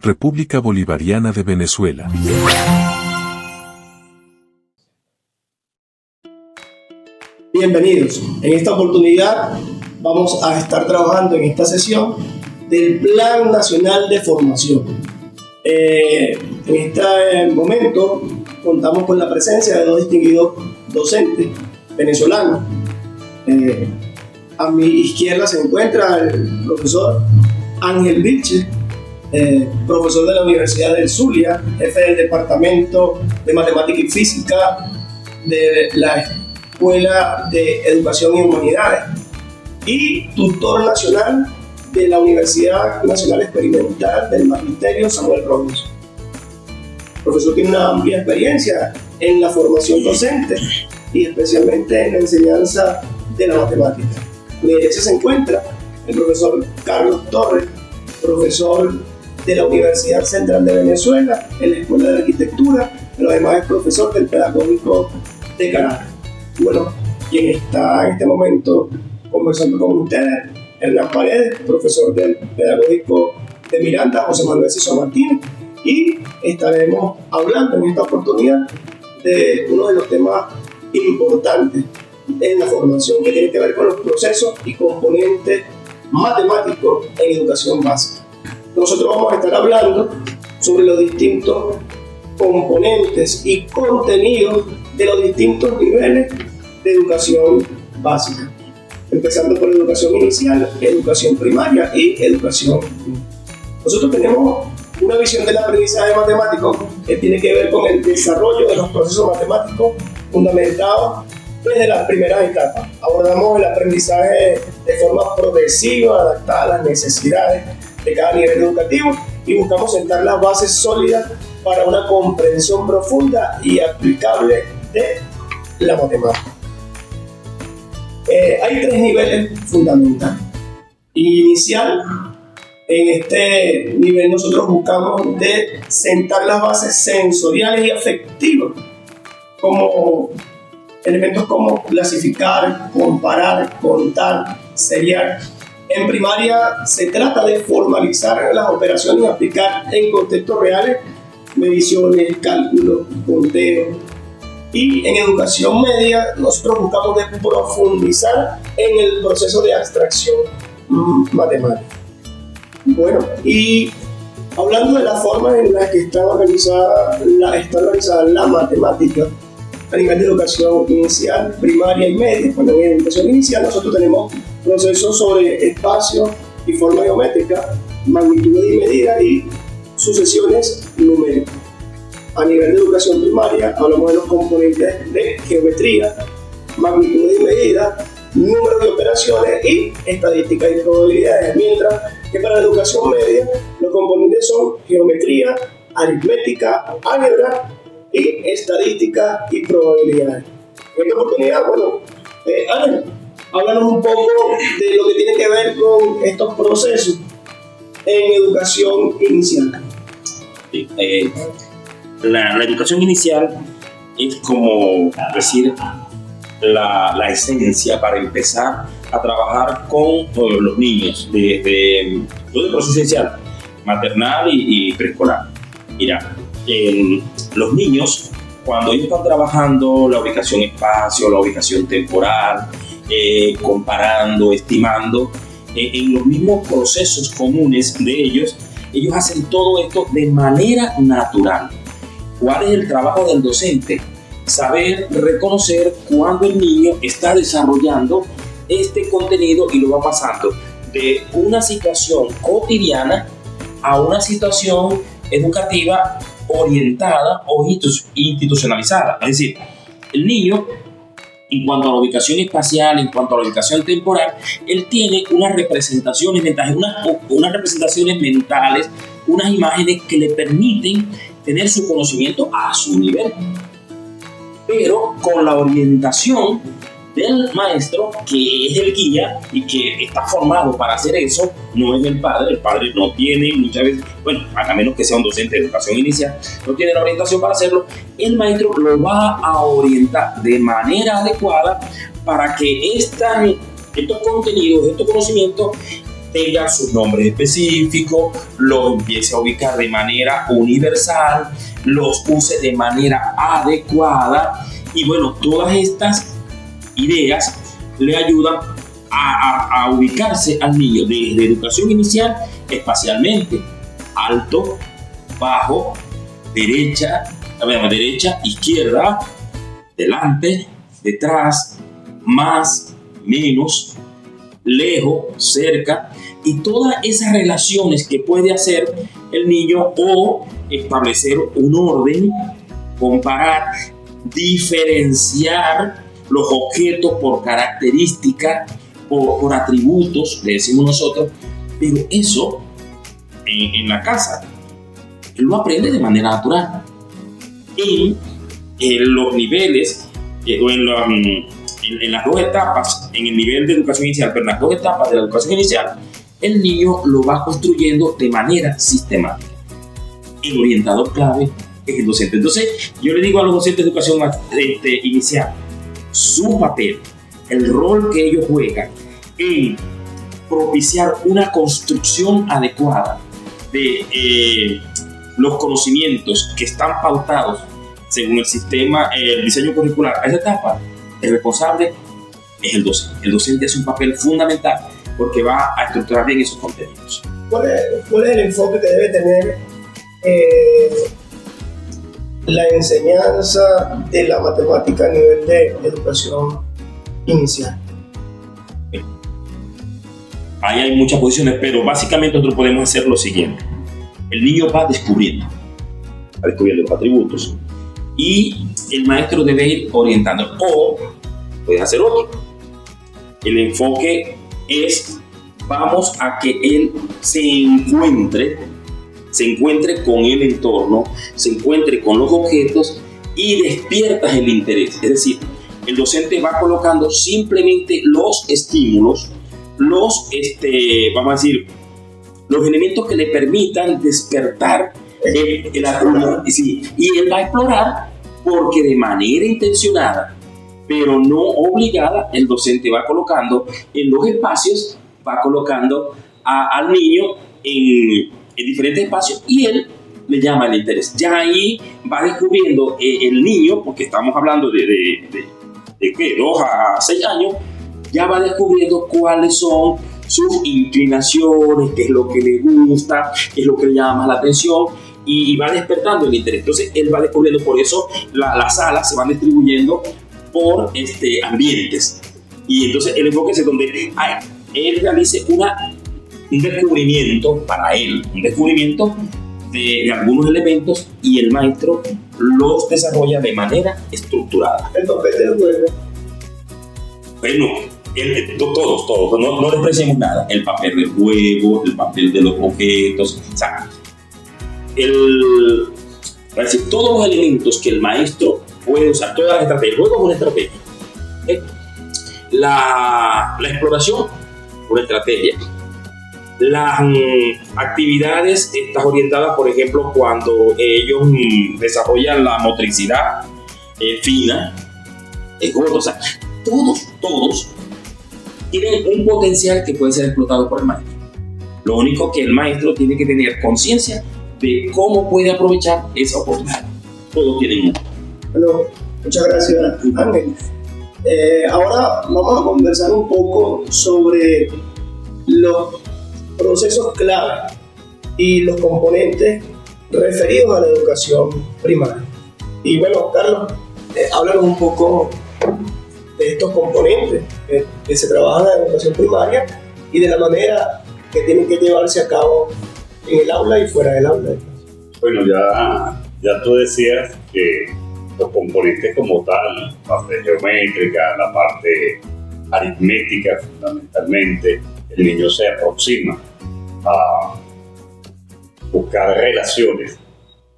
República Bolivariana de Venezuela. Bienvenidos. En esta oportunidad vamos a estar trabajando en esta sesión del Plan Nacional de Formación. En este momento contamos con la presencia de dos distinguidos docentes venezolanos. A mi izquierda se encuentra el profesor Ángel Vilches, profesor de la Universidad del Zulia, jefe del Departamento de Matemática y Física de la Escuela de Educación y Humanidades y tutor nacional de la Universidad Nacional Experimental del Magisterio Samuel Ramos. El profesor tiene una amplia experiencia en la formación docente y especialmente en la enseñanza de la matemática. A mi derecha se encuentra el profesor Carlos Torres, profesor de la Universidad Central de Venezuela en la Escuela de Arquitectura, pero además es profesor del Pedagógico de Caracas. Bueno, quien está en este momento conversando con ustedes, Hernán Paredes, profesor del Pedagógico de Miranda, José Manuel Ciso Martínez, y estaremos hablando en esta oportunidad de uno de los temas importantes en la formación, que tiene que ver con los procesos y componentes matemáticos en educación básica. Nosotros vamos a estar hablando sobre los distintos componentes y contenidos de los distintos niveles de educación básica, empezando por educación inicial, educación primaria y educación. Nosotros tenemos una visión del aprendizaje matemático que tiene que ver con el desarrollo de los procesos matemáticos fundamentados desde las primeras etapas. Abordamos el aprendizaje de forma progresiva, adaptada a las necesidades de cada nivel educativo, y buscamos sentar las bases sólidas para una comprensión profunda y aplicable de la matemática. Hay tres niveles fundamentales. Inicial, en este nivel nosotros buscamos de sentar las bases sensoriales y afectivas, como elementos como clasificar, comparar, contar, seriar. En primaria se trata de formalizar las operaciones y aplicar en contextos reales mediciones, cálculos, conteo. Y en educación media nosotros buscamos de profundizar en el proceso de abstracción matemática. Bueno, y hablando de la forma en la que está organizada la matemática a nivel de educación inicial, primaria y media. Cuando en educación inicial nosotros tenemos procesos sobre espacio y forma geométrica, magnitud y medida y sucesiones numéricas. A nivel de educación primaria hablamos de los componentes de geometría, magnitud y medida, número de operaciones y estadísticas y probabilidades, mientras que para la educación media los componentes son geometría, aritmética, álgebra y estadística y probabilidades. En esta oportunidad, Ángel, háblanos un poco de lo que tiene que ver con estos procesos en educación inicial. Sí, la educación inicial es como decir la esencia para empezar a trabajar con los niños desde todo el proceso inicial, maternal y preescolar. Mira, los niños, cuando ellos están trabajando la ubicación espacio, la ubicación temporal, comparando, estimando, en los mismos procesos comunes de ellos hacen todo esto de manera natural. ¿Cuál es el trabajo del docente? Saber reconocer cuando el niño está desarrollando este contenido y lo va pasando de una situación cotidiana a una situación educativa orientada o institucionalizada. Es decir, el niño, en cuanto a la ubicación espacial, en cuanto a la ubicación temporal, él tiene unas representaciones mentales, unas representaciones mentales, unas imágenes que le permiten tener su conocimiento a su nivel. Pero con la orientación del maestro, que es el guía y que está formado para hacer eso, no es el padre no tiene muchas veces, a menos que sea un docente de educación inicial, no tiene la orientación para hacerlo, el maestro lo va a orientar de manera adecuada para que estos contenidos, estos conocimientos tengan sus nombres específicos, los empiece a ubicar de manera universal, los use de manera adecuada y bueno, todas estas ideas le ayudan a ubicarse al niño desde educación inicial espacialmente, alto, bajo, derecha, izquierda, delante, detrás, más, menos, lejos, cerca, y todas esas relaciones que puede hacer el niño o establecer un orden, comparar, diferenciar los objetos por características, por atributos, le decimos nosotros, pero eso en la casa él lo aprende de manera natural. En los niveles o en las dos etapas, en el nivel de educación inicial, pero en las dos etapas de la educación inicial, el niño lo va construyendo de manera sistemática. El orientador clave es el docente. Entonces, yo le digo a los docentes de educación inicial, su papel, el rol que ellos juegan en propiciar una construcción adecuada de los conocimientos que están pautados según el sistema, el diseño curricular a esa etapa, el responsable es el docente. El docente hace un papel fundamental porque va a estructurar bien esos contenidos. ¿Cuál es el enfoque que debe tener la enseñanza de la matemática a nivel de educación inicial? Ahí hay muchas posiciones, pero básicamente nosotros podemos hacer lo siguiente. El niño va descubriendo los atributos y el maestro debe ir orientando. O puede hacer otro. El enfoque es, vamos a que él se encuentre con el entorno, se encuentre con los objetos y despiertas el interés. Es decir, el docente va colocando simplemente los estímulos, los elementos que le permitan despertar y él va a explorar porque de manera intencionada, pero no obligada, el docente va colocando en los espacios, va colocando al niño en diferentes espacios y él le llama el interés. Ya ahí va descubriendo el niño, porque estamos hablando de 2 a 6 años, ya va descubriendo cuáles son sus inclinaciones, qué es lo que le gusta, qué es lo que le llama la atención y va despertando el interés. Entonces él va descubriendo, por eso las salas se van distribuyendo por ambientes. Y entonces el enfoque es donde él realice un descubrimiento para él, un descubrimiento de algunos elementos y el maestro los desarrolla de manera estructurada. El papel del juego. Bueno, todos, no despreciemos nada. El papel del juego, el papel de los objetos, o sea, todos los elementos que el maestro puede usar, todas las estrategias. El juego es una estrategia. La exploración, una estrategia. Las actividades estas orientadas, por ejemplo, cuando ellos desarrollan la motricidad fina, es otro. O sea, todos tienen un potencial que puede ser explotado por el maestro. Lo único que el maestro tiene que tener conciencia de cómo puede aprovechar esa oportunidad. Todos tienen uno. Bueno, muchas gracias, Ángel. Ahora vamos a conversar un poco sobre los procesos clave y los componentes referidos a la educación primaria. Y bueno, Carlos, háblanos un poco de estos componentes que se trabajan en la educación primaria y de la manera que tienen que llevarse a cabo en el aula y fuera del aula. Bueno, ya tú decías que los componentes como tal, la parte geométrica, la parte aritmética fundamentalmente, el niño se aproxima a buscar relaciones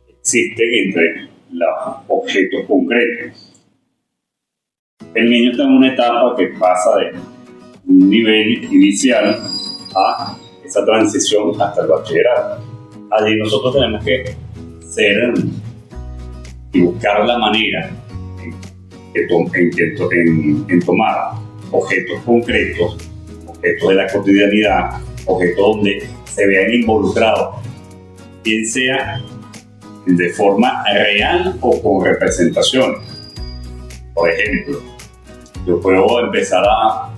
que existen entre los objetos concretos. El niño está en una etapa que pasa de un nivel inicial a esa transición hasta el bachillerato. Allí nosotros tenemos que ser y buscar la manera en tomar objetos concretos, objetos de la cotidianidad, objetos donde se vean involucrados, bien sea de forma real o con representación. Por ejemplo, yo puedo empezar a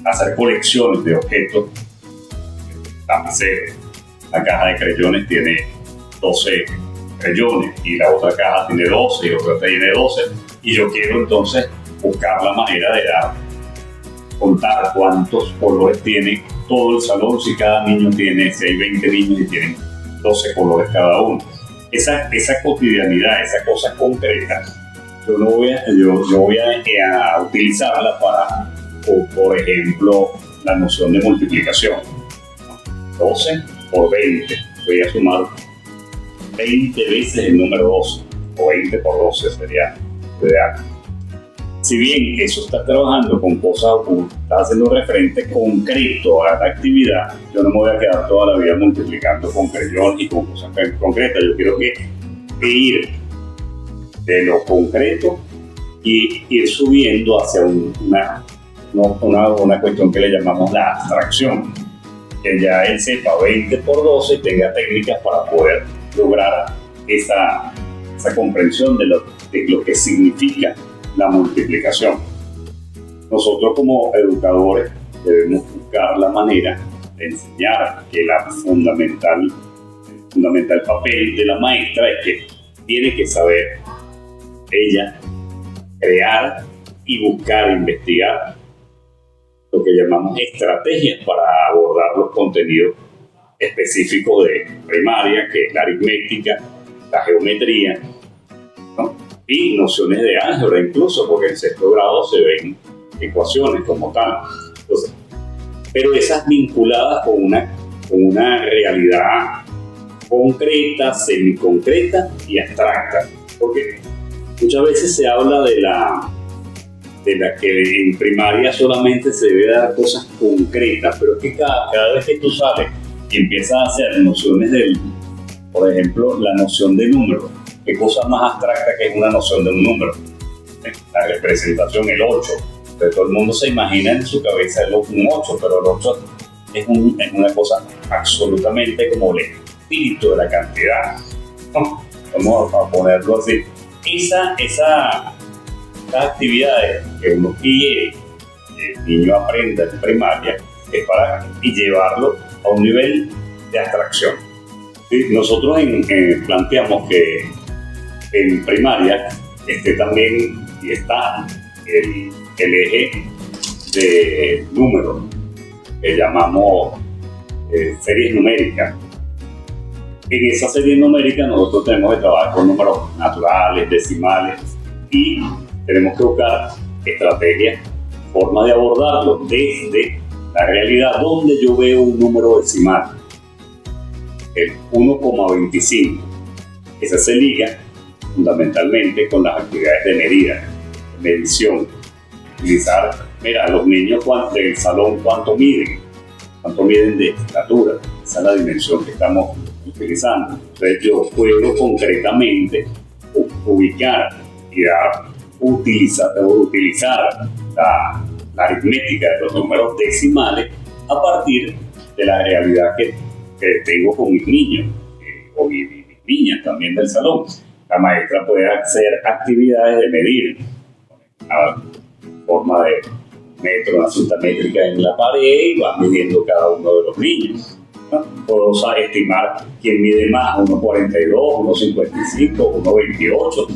hacer colecciones de objetos, lapiceros. La caja de creyones tiene 12 creyones y la otra caja tiene 12 y otra tiene 12, y yo quiero entonces buscar la manera de contar cuántos colores tiene todo el salón, si cada niño tiene, si hay 20 niños y tienen 12 colores cada uno. Esa cotidianidad, esa cosa concreta, yo voy a utilizarla para, por ejemplo, la noción de multiplicación. 12 por 20, voy a sumar 20 veces el número 12, o 20 por 12 sería ideal. Si bien eso está trabajando con cosas ocultas, está haciendo referente concreto a la actividad, yo no me voy a quedar toda la vida multiplicando con creyón y con cosas concretas. Yo quiero que ir de lo concreto y ir subiendo hacia una cuestión que le llamamos la abstracción, que ya él sepa 20 por 12 y tenga técnicas para poder lograr esa comprensión de lo que significa la multiplicación. Nosotros como educadores debemos buscar la manera de enseñar que el fundamental papel de la maestra es que tiene que saber ella crear y buscar, investigar lo que llamamos estrategias para abordar los contenidos específicos de primaria, que es la aritmética, la geometría, ¿no? Y nociones de álgebra incluso, porque en sexto grado se ven ecuaciones como tal. Entonces, pero esas vinculadas con una realidad concreta, semiconcreta y abstracta, porque muchas veces se habla de la que en primaria solamente se debe dar cosas concretas, pero es que cada vez que tú sales y empiezas a hacer nociones por ejemplo, la noción de número, qué cosa más abstracta que es una noción de un número, la representación, el 8, pero todo el mundo se imagina en su cabeza un 8, pero el 8 es una cosa absolutamente como el espíritu de la cantidad, ¿no? Vamos a ponerlo así. Esas actividades que uno quiere que el niño aprenda en primaria es para llevarlo a un nivel de abstracción. ¿Sí? Nosotros planteamos que en primaria también está el eje de números que llamamos series numéricas. En esa serie numérica nosotros tenemos que trabajar con números naturales, decimales, y tenemos que buscar estrategias, formas de abordarlo desde la realidad donde yo veo un número decimal, el 1,25. Esa se liga fundamentalmente con las actividades de medida, de medición. Utilizar, mira, los niños del salón cuánto miden de estatura. Esa es la dimensión que estamos utilizando. Entonces yo puedo concretamente ubicar y utilizar la aritmética de los números decimales a partir de la realidad que tengo con mis niños o mis niñas también del salón. La maestra puede hacer actividades de medir, una forma de metro, una cinta métrica en la pared, y va midiendo cada uno de los niños, ¿no? Puedo estimar quién mide más, 1,42, 1,55, 1,28.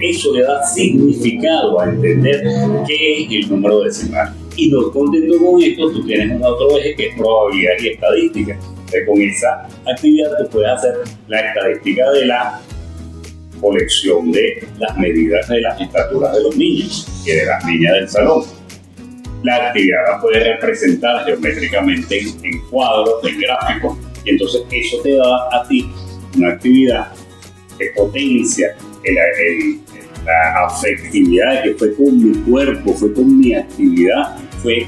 Eso le da significado a entender qué es el número decimal. Y no contento con esto, tú tienes un otro eje que es probabilidad y estadística. Entonces, con esa actividad tú puedes hacer la estadística de la colección de las medidas de las estaturas de los niños y de las niñas del salón. La actividad la puedes representar geométricamente en cuadros, en gráficos, y entonces eso te da a ti una actividad que potencia la afectividad, que fue con mi cuerpo, fue con mi actividad, fue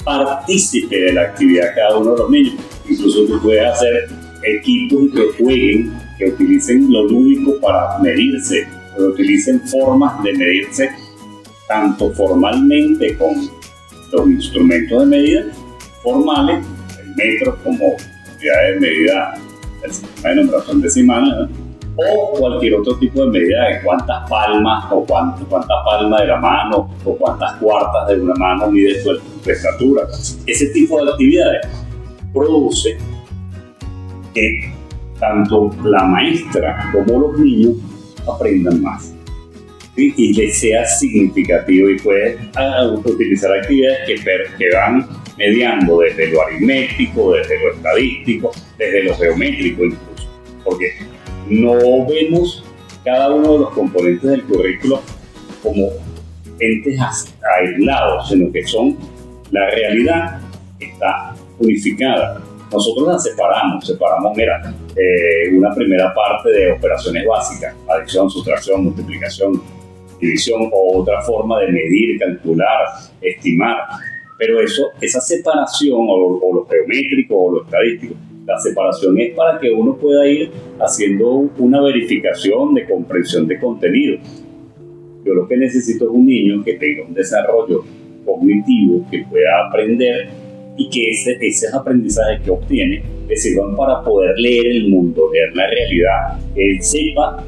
partícipe de la actividad cada uno de los niños. Incluso tú puedes hacer equipos que jueguen, que utilicen lo lúdico para medirse, que utilicen formas de medirse tanto formalmente con los instrumentos de medida formales, el metro como unidad de medida del sistema de numeración decimal, ¿no? O cualquier otro tipo de medida de cuántas palmas o cuántas palmas de la mano o cuántas cuartas de una mano mide tu estatura. Ese tipo de actividades produce que tanto la maestra como los niños aprendan más, ¿sí? Y les sea significativo, y pueden utilizar actividades que van mediando desde lo aritmético, desde lo estadístico, desde lo geométrico incluso, porque no vemos cada uno de los componentes del currículo como entes aislados, sino que son la realidad está unificada. Nosotros la separamos, mira, una primera parte de operaciones básicas, adición, sustracción, multiplicación, división, o otra forma de medir, calcular, estimar. Pero esa separación, o lo geométrico o lo estadístico, la separación es para que uno pueda ir haciendo una verificación de comprensión de contenido. Yo lo que necesito es un niño que tenga un desarrollo cognitivo, que pueda aprender, y que esos aprendizajes que obtiene le sirvan para poder leer el mundo, leer la realidad, que él sepa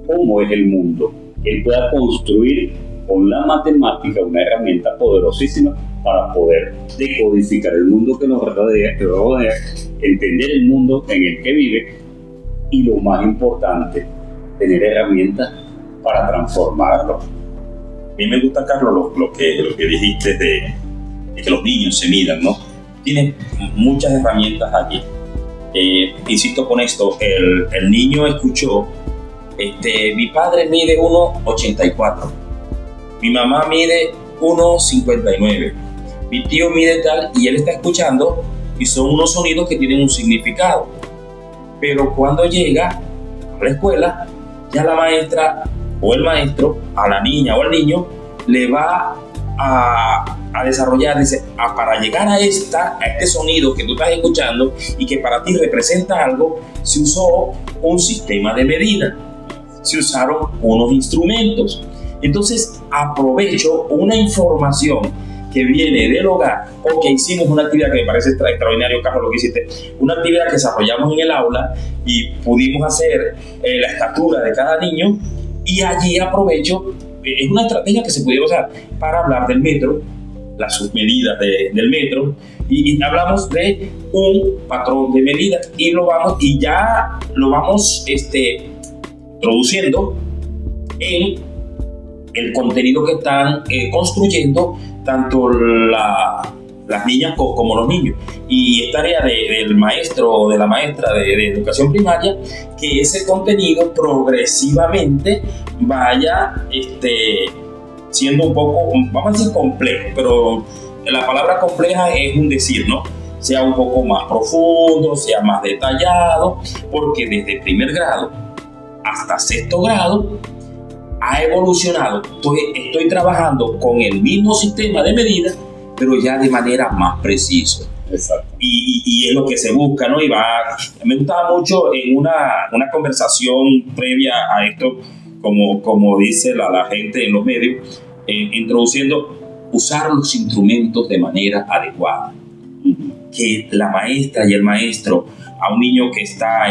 cómo es el mundo, que él pueda construir con la matemática una herramienta poderosísima para poder decodificar el mundo que nos rodea, entender el mundo en el que vive, y lo más importante, tener herramientas para transformarlo. A mí me gusta, Carlos, lo que dijiste de que los niños se midan, ¿no? Tienen muchas herramientas allí. Insisto con esto, el niño escuchó, mi padre mide 1,84, mi mamá mide 1,59, mi tío mide tal, y él está escuchando, y son unos sonidos que tienen un significado. Pero cuando llega a la escuela, ya la maestra o el maestro a la niña o al niño le va a desarrollar, dice, para llegar a este sonido que tú estás escuchando y que para ti representa algo, se usó un sistema de medida, se usaron unos instrumentos. Entonces aprovecho una información que viene del hogar, porque hicimos una actividad que me parece extraordinario, Carlos, lo que hiciste, una actividad que desarrollamos en el aula y pudimos hacer la estatura de cada niño, y allí aprovecho, es una estrategia que se pudiera usar para hablar del metro, las submedidas del metro, y hablamos de un patrón de medidas, y ya lo vamos introduciendo en el contenido que están construyendo tanto las niñas como los niños. Y es tarea del maestro o de la maestra de educación primaria que ese contenido progresivamente vaya siendo un poco, vamos a decir, complejo, pero la palabra compleja es un decir, ¿no? Sea un poco más profundo, sea más detallado, porque desde primer grado hasta sexto grado ha evolucionado. Estoy trabajando con el mismo sistema de medida, pero ya de manera más precisa. Exacto. Y es lo que se busca, ¿no? Me gustaba mucho en una conversación previa a esto, como dice la gente en los medios, introduciendo usar los instrumentos de manera adecuada. Que la maestra y el maestro a un niño que está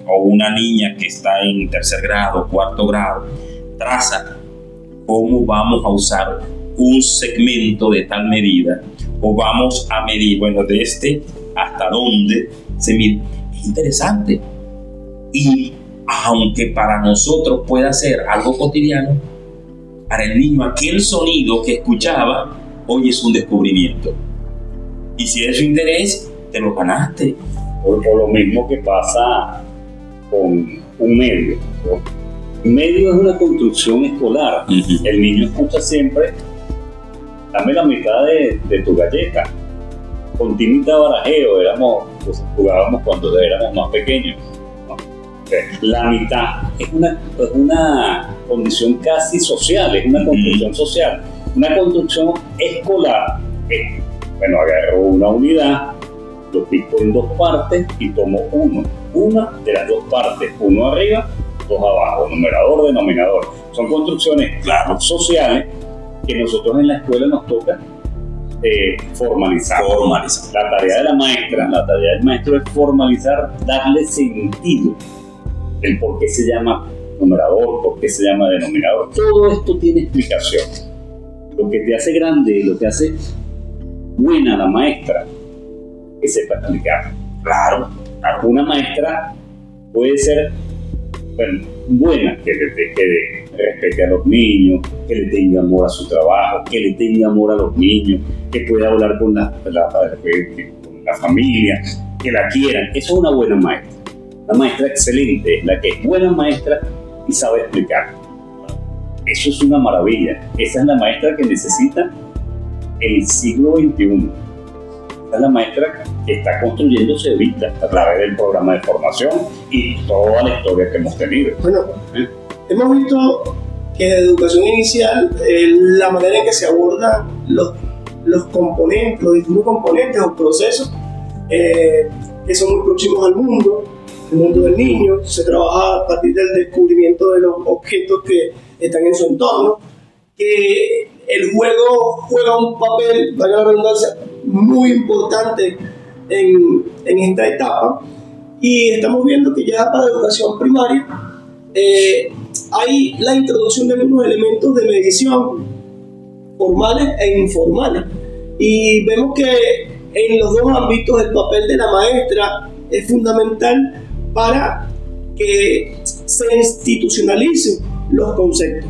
o una niña que está en tercer grado, cuarto grado, traza cómo vamos a usar un segmento de tal medida, o vamos a medir, bueno, de hasta dónde se mide. Es interesante. Y aunque para nosotros pueda ser algo cotidiano, para el niño aquel sonido que escuchaba hoy es un descubrimiento. Y si es su interés, te lo ganaste. O lo mismo que pasa con un medio, ¿no? Un medio es una construcción escolar. Uh-huh. El niño escucha siempre, dame la mitad de tu galleta. Con timita barajeo, jugábamos cuando éramos más pequeños, ¿no? La mitad es una condición casi social, es una construcción social. Una construcción escolar es, bueno, agarro una unidad, lo pico en dos partes y tomo una de las dos partes, uno arriba, dos abajo, numerador, denominador. Son construcciones, claro, sociales, que nosotros en la escuela nos toca formalizar. Formalizar. La tarea del maestro es formalizar, darle sentido. El por qué se llama numerador, por qué se llama denominador. Todo esto tiene explicación. Lo que te hace grande, lo que hace buena la maestra, que sepa explicar. Claro. Una maestra puede ser buena, que respete a los niños, que le tenga amor a su trabajo, que le tenga amor a los niños, que pueda hablar con la familia, que la quieran. Eso es una buena maestra. La maestra excelente es la que es buena maestra y sabe explicar. Eso es una maravilla. Esa es la maestra que necesita el siglo XXI. Esa es la maestra que está construyéndose ahorita a través del programa de formación y toda la historia que hemos tenido. Bueno, hemos visto que en educación inicial la manera en que se abordan los componentes, los distintos componentes o procesos que son muy próximos al mundo, el mundo del niño, se trabaja a partir del descubrimiento de los objetos que están en su entorno, que el juego juega un papel, valga la redundancia, muy importante en esta etapa, y estamos viendo que ya para educación primaria hay la introducción de algunos elementos de medición formales e informales, y vemos que en los dos ámbitos el papel de la maestra es fundamental para que se institucionalicen los conceptos.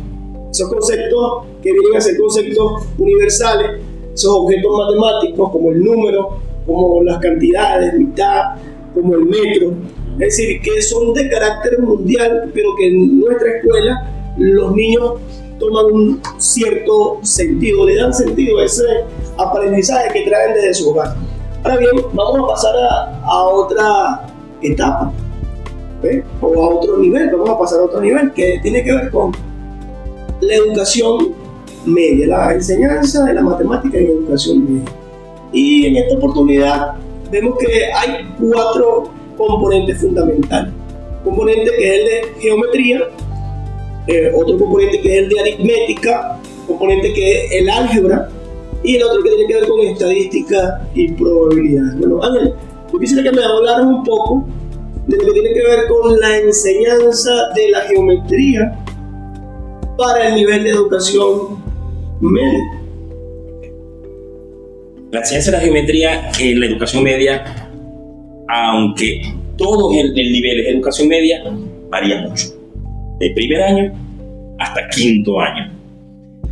Esos conceptos que vienen a ser conceptos universales, esos objetos matemáticos como el número, como las cantidades, mitad, como el metro, es decir, que son de carácter mundial, pero que en nuestra escuela los niños toman un cierto sentido, le dan sentido a ese aprendizaje que traen desde su hogar. Ahora bien, vamos a pasar a otra etapa, o a otro nivel, vamos a pasar a otro nivel que tiene que ver con la educación media, la enseñanza de la matemática en educación media. Y en esta oportunidad vemos que hay 4 componentes fundamentales. Un componente que es el de geometría, otro componente que es el de aritmética, un componente que es el álgebra, y el otro que tiene que ver con estadística y probabilidad. Bueno, Ángel, yo quisiera que me hablaras un poco de lo que tiene que ver con la enseñanza de la geometría para el nivel de educación media. La ciencia de la geometría en la educación media, aunque todos el nivel de educación media, varía mucho. De primer año hasta quinto año.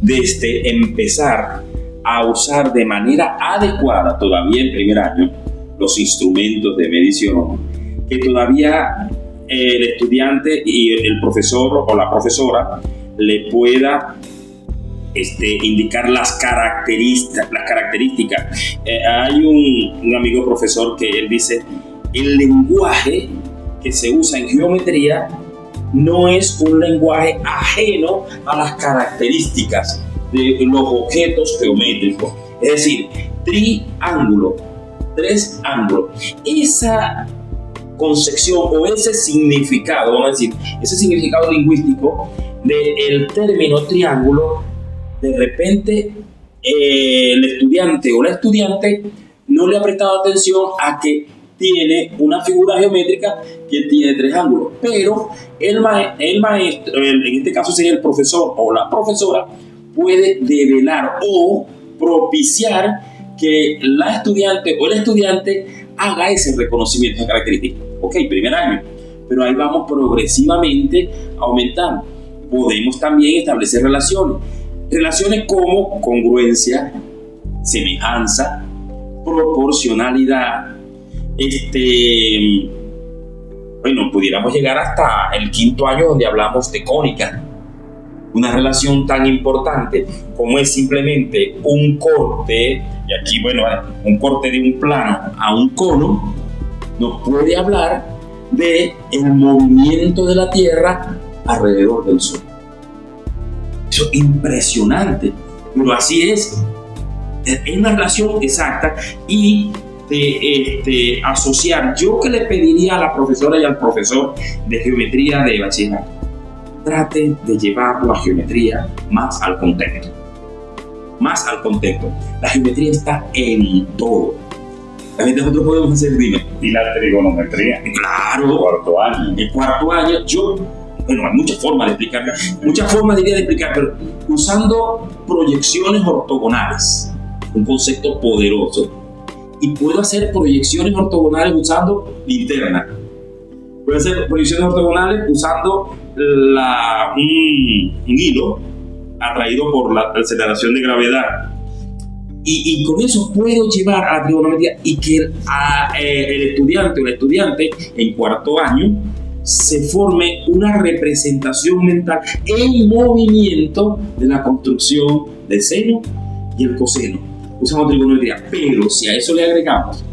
Desde empezar a usar de manera adecuada, todavía en primer año, los instrumentos de medición, que todavía el estudiante y el profesor o la profesora le pueda indicar las características. Hay un amigo profesor que él dice, el lenguaje que se usa en geometría no es un lenguaje ajeno a las características de los objetos geométricos. Es decir, triángulo, 3 ángulos. Esa concepción o ese significado, vamos a decir, ese significado lingüístico del término triángulo, de repente el estudiante o la estudiante no le ha prestado atención a que tiene una figura geométrica que tiene 3 ángulos, pero el maestro, en este caso sería el profesor o la profesora, puede develar o propiciar que la estudiante o el estudiante haga ese reconocimiento de características. Ok, primer año, pero ahí vamos progresivamente aumentando. Podemos también establecer relaciones como congruencia, semejanza, proporcionalidad. Bueno, pudiéramos llegar hasta el quinto año, donde hablamos de cónica. Una relación tan importante como es simplemente un corte, y aquí, bueno, un corte de un plano a un cono, nos puede hablar de el movimiento de la Tierra alrededor del Sol. Eso es impresionante, pero así es una relación exacta. Y de asociar, yo que le pediría a la profesora y al profesor de geometría de bachillerato, traten de llevar la geometría más al contexto. más al contexto. La geometría está en todo. La gente nosotros podemos hacer, dime. Y la trigonometría. Claro. Cuarto año. En cuarto año, hay muchas formas de explicar, muchas formas diría de explicar, pero usando proyecciones ortogonales, un concepto poderoso. Y puedo hacer proyecciones ortogonales usando linterna. Puedo hacer proyecciones ortogonales usando un hilo atraído por la aceleración de gravedad. Y con eso puedo llevar a la trigonometría y que el estudiante o la estudiante en cuarto año se forme una representación mental en movimiento de la construcción del seno y el coseno. Usamos trigonometría, pero si a eso le agregamos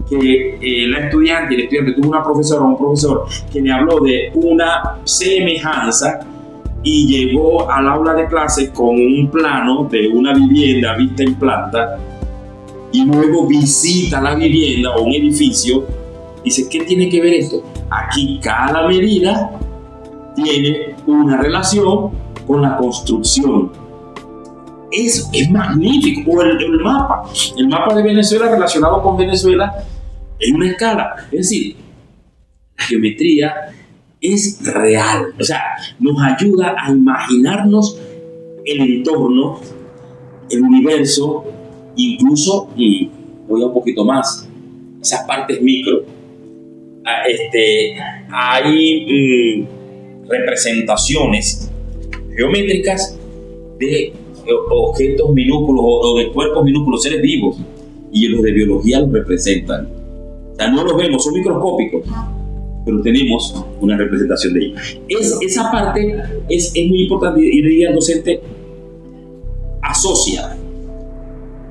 que la estudiante y el estudiante tuvo una profesora o un profesor que me habló de una semejanza y llegó al aula de clase con un plano de una vivienda vista en planta y luego visita la vivienda o un edificio, dice, ¿qué tiene que ver esto? Aquí cada medida tiene una relación con la construcción. Eso es magnífico. O el mapa de Venezuela relacionado con Venezuela en una escala. Es decir, la geometría es real, o sea, nos ayuda a imaginarnos el entorno, el universo, incluso, y voy a un poquito más, esas partes micro. Hay representaciones geométricas de objetos minúsculos o de cuerpos minúsculos, seres vivos, y los de biología los representan. O sea, no los vemos, son microscópicos, pero tenemos una representación de ellos. Esa parte es muy importante, y diría el docente, asocia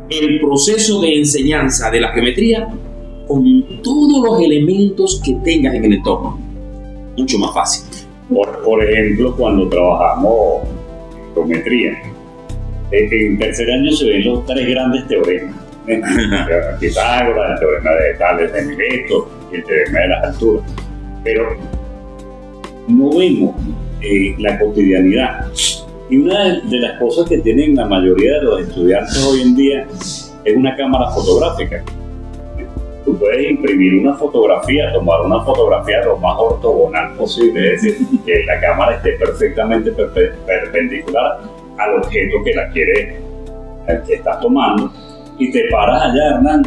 el proceso de enseñanza de la geometría con todos los elementos que tengas en el entorno. Mucho más fácil. Por ejemplo, cuando trabajamos geometría, en tercer año se ven los 3 grandes teoremas. Pitágoras, el teorema de Tales de Mileto y el teorema de las alturas. Pero no vemos la cotidianidad. Y una de las cosas que tienen la mayoría de los estudiantes hoy en día es una cámara fotográfica. Tú puedes imprimir una fotografía, tomar una fotografía lo más ortogonal posible, es decir, que la cámara esté perfectamente perpendicular al objeto que estás tomando, y te paras allá, Hernán,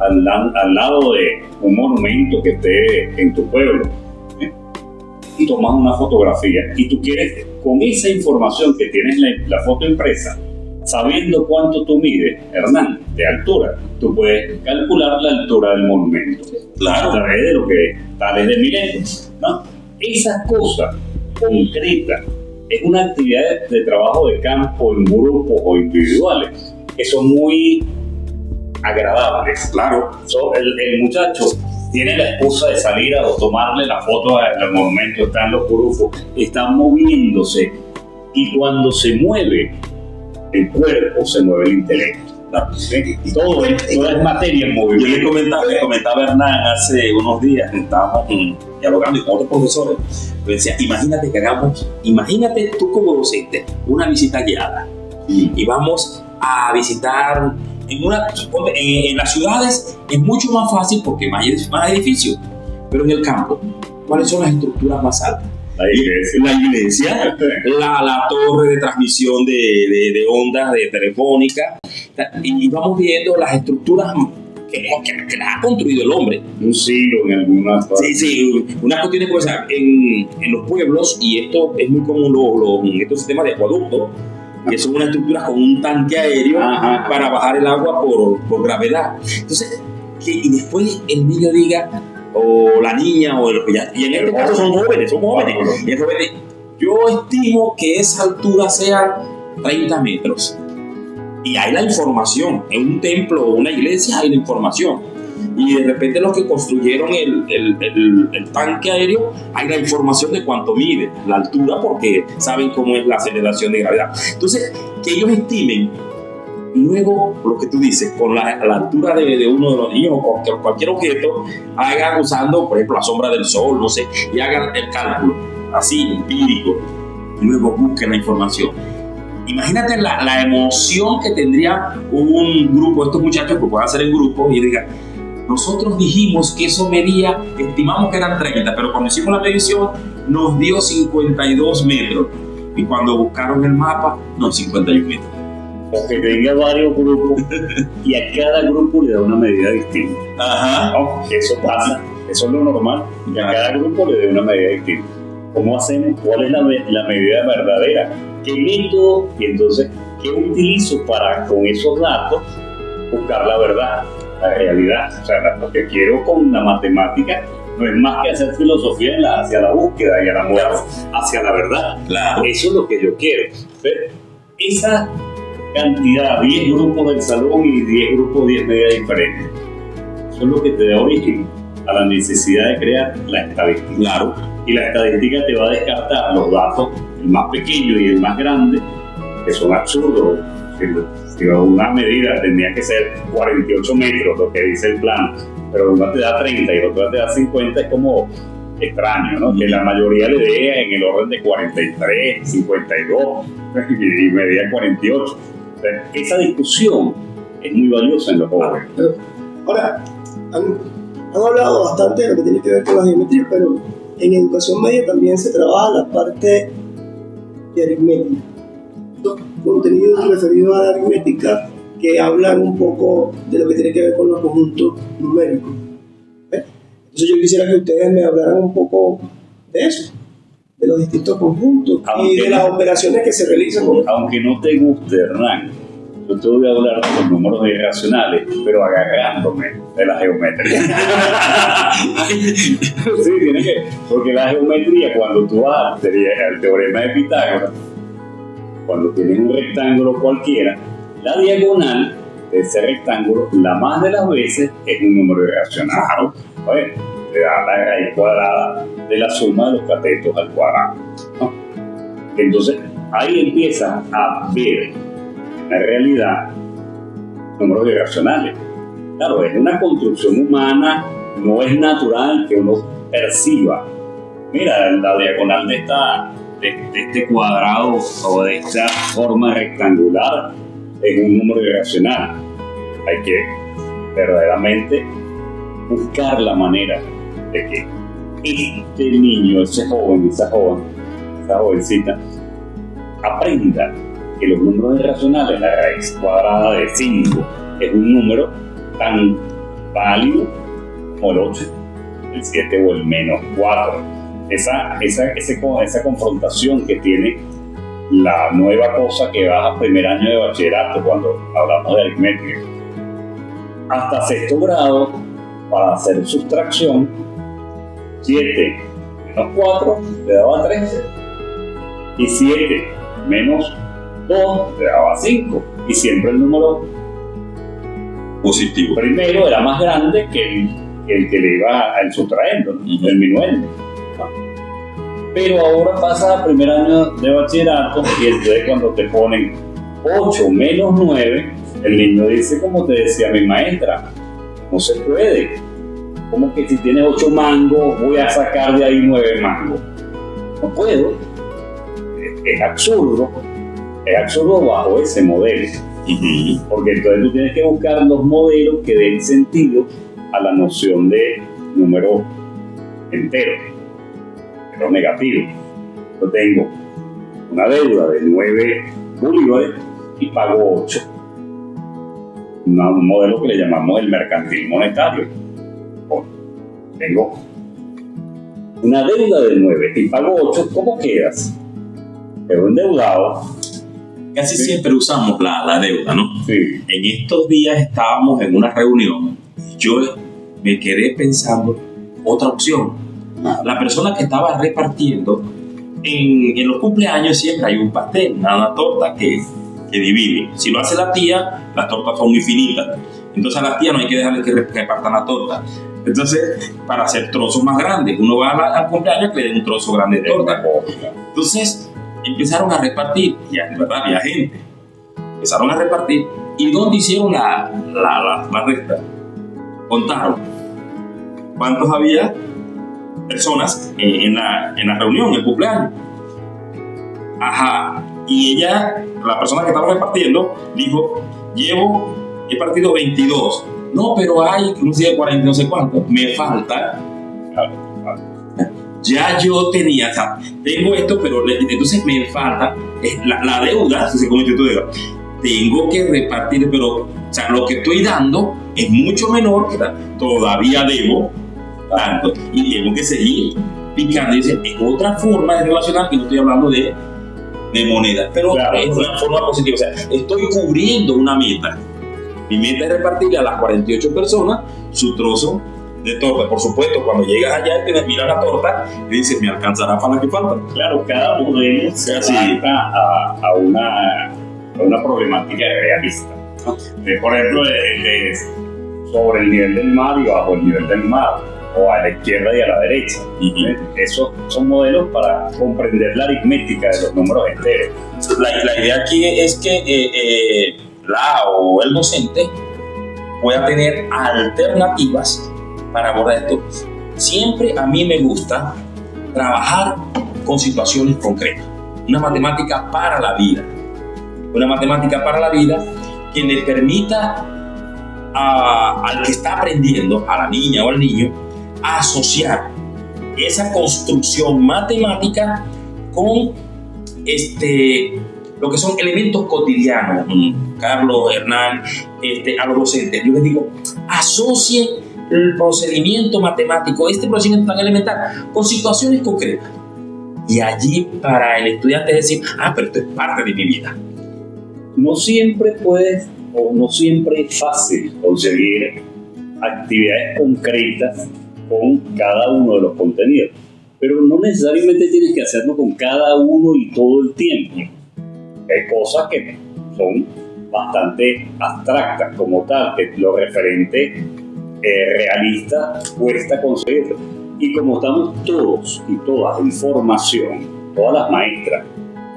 al lado de un monumento que esté en tu pueblo, y tomas una fotografía, y tú quieres, con esa información que tienes la foto impresa, sabiendo cuánto tú mides, Hernán, de altura, tú puedes calcular la altura del monumento. Claro. A través de lo que Tales de Mileto, ¿no? Esa cosa concreta es una actividad de trabajo de campo en grupos o individuales que son muy agradables. Claro. El muchacho tiene la excusa de salir a tomarle la foto al monumento, están los grupos, están moviéndose, y cuando se mueve el cuerpo, se mueve el intelecto. Todo es materia en movimiento. Yo le comentaba a Hernán hace unos días, estábamos dialogando con otros profesores, me decía, imagínate tú como docente, una visita guiada, y vamos a visitar en las ciudades es mucho más fácil porque más edificios, pero en el campo, ¿cuáles son las estructuras más altas? La iglesia, la torre de transmisión de ondas de telefónica, y vamos viendo las estructuras que las ha construido el hombre. Un silo en algunas partes. Sí, unas cuestiones pues, en los pueblos, y esto es muy común en estos sistemas de acueducto, que son unas estructuras con un tanque aéreo para bajar el agua por gravedad. Entonces, y después el niño diga, o la niña, y en este caso son jóvenes, y el joven, yo estimo que esa altura sea 30 metros. Y hay la información, en un templo o una iglesia hay la información. Y de repente los que construyeron el tanque aéreo, hay la información de cuánto mide, la altura, porque saben cómo es la aceleración de gravedad. Entonces, que ellos estimen, y luego, lo que tú dices, con la altura de uno de los niños o cualquier objeto, hagan usando, por ejemplo, la sombra del sol, no sé, y hagan el cálculo, así, empírico, y luego busquen la información. Imagínate la emoción que tendría un grupo de estos muchachos que puedan hacer en grupo y digan, nosotros dijimos que eso medía, estimamos que eran 30, pero cuando hicimos la medición nos dio 52 metros. Y cuando buscaron el mapa, no, 51 metros. O que tenga varios grupos y a cada grupo le da una medida distinta. Ajá. ¿No? Eso pasa, eso es lo normal, que a cada grupo le dé una medida distinta. ¿Cómo hacemos? ¿Cuál es la medida verdadera? ¿Qué método? Y entonces, ¿qué utilizo para con esos datos buscar la verdad, la realidad? O sea, lo que quiero con la matemática no es más que hacer filosofía hacia la búsqueda y a la muerte, hacia la verdad. Claro. Eso es lo que yo quiero. Pero esa cantidad, 10 grupos del salón y 10 grupos, 10 medidas diferentes, eso es lo que te da origen a la necesidad de crear la estadística. Claro. Y la estadística te va a descartar los datos, el más pequeño y el más grande, que son absurdos. Si una medida tendría que ser 48 metros, lo que dice el plan, pero una te da 30 y otra te da 50, es como extraño, ¿no? Que la mayoría le dé en el orden de 43, 52 y medida 48. O sea, esa discusión es muy valiosa en los jóvenes. Ahora, han hablado bastante de lo que tiene que ver con la geometría, pero en educación media también se trabaja la parte de aritmética. Estos contenidos referidos a la aritmética que hablan un poco de lo que tiene que ver con los conjuntos numéricos. Entonces yo quisiera que ustedes me hablaran un poco de eso, de los distintos conjuntos y de las operaciones que se realizan con... Aunque no te guste, Hernán, yo te voy a hablar de los números irracionales, pero agarrándome de la geometría. Sí, tiene que, porque la geometría, cuando tú vas al teorema de Pitágoras, cuando tienes un rectángulo cualquiera, la diagonal de ese rectángulo, la más de las veces, es un número irracional. Bueno, te da la raíz cuadrada de la suma de los catetos al cuadrado, ¿no? Entonces, ahí empiezas a ver la realidad, números irracionales. Claro, es una construcción humana, no es natural que uno perciba. Mira, la diagonal de este cuadrado o de esta forma rectangular es un número irracional. Hay que verdaderamente buscar la manera de que este niño, ese joven, esa jovencita, aprenda que los números irracionales, la raíz cuadrada de 5 es un número tan válido como el 8, el 7 o el menos 4. Esa confrontación que tiene la nueva cosa que vas a primer año de bachillerato cuando hablamos de aritmética. Hasta sexto grado, para hacer sustracción, 7 menos 4 te daba 13. Y 7 menos 2 te daba 5. Y siempre el número positivo primero era más grande que el que le iba al sustraendo, ¿no? El minuendo. Pero ahora pasa a primer año de bachillerato y entonces cuando te ponen 8 menos 9, el niño dice, como te decía mi maestra, no se puede. Como que si tienes 8 mangos, voy a sacar de ahí 9 mangos. No puedo. Es absurdo bajo ese modelo. Porque entonces tú tienes que buscar los modelos que den sentido a la noción de número entero, número negativo. Yo tengo una deuda de 9 bolívares y pago 8. Un modelo que le llamamos el mercantil monetario. Tengo una deuda de 9 y pago 8, ¿cómo quedas? Quedo endeudado. Casi siempre usamos la deuda, ¿no? Sí. En estos días estábamos en una reunión y yo me quedé pensando otra opción. La persona que estaba repartiendo, en los cumpleaños siempre hay un pastel, una torta que divide. Si lo hace la tía, las tortas son muy finitas. Entonces a la tía no hay que dejarle que repartan la torta. Entonces, para hacer trozos más grandes, uno va al cumpleaños que le den un trozo grande de torta. Entonces, empezaron a repartir, y en verdad había gente. Empezaron a repartir, ¿y dónde hicieron la resta? Contaron cuántos había personas en la reunión, en el cumpleaños. Ajá, Y ella, la persona que estaba repartiendo, dijo, he partido 22. No, pero hay, no sé, 40, no sé cuánto. Me falta. Ya yo tenía, o sea, tengo esto, pero entonces me falta la deuda, si se comete tu deuda. Tengo que repartir, pero, o sea, lo que estoy dando es mucho menor que todavía debo tanto. Y tengo que seguir picando. Dice, es otra forma de relacionar, que no estoy hablando de moneda, pero claro, es una forma positiva. O sea, estoy cubriendo una meta. Mi meta es repartirle a las 48 personas su trozo de torta. Por supuesto, cuando llegas allá y te miras la torta y dices, ¿me alcanzará para la que falta? Claro, cada uno de ellos se adapta a una problemática realista. Por ejemplo, sobre el nivel del mar y bajo el nivel del mar, o a la izquierda y a la derecha. Esos son modelos para comprender la aritmética de los números enteros. La idea aquí es que la o el docente pueda tener alternativas para abordar esto. Siempre a mí me gusta trabajar con situaciones concretas. Una matemática para la vida. Una matemática para la vida que le permita al que está aprendiendo, a la niña o al niño, asociar esa construcción matemática con lo que son elementos cotidianos. Carlos, Hernán, a los docentes, yo les digo, asocien el procedimiento matemático, este procedimiento tan elemental, con situaciones concretas. Y allí para el estudiante es decir, pero esto es parte de mi vida. No siempre puedes, o no siempre es fácil conseguir actividades concretas con cada uno de los contenidos, pero no necesariamente tienes que hacerlo con cada uno y todo el tiempo. Hay cosas que son bastante abstractas como tal, que lo referente realista cuesta conseguirlo. Y como estamos todos y todas en formación, todas las maestras,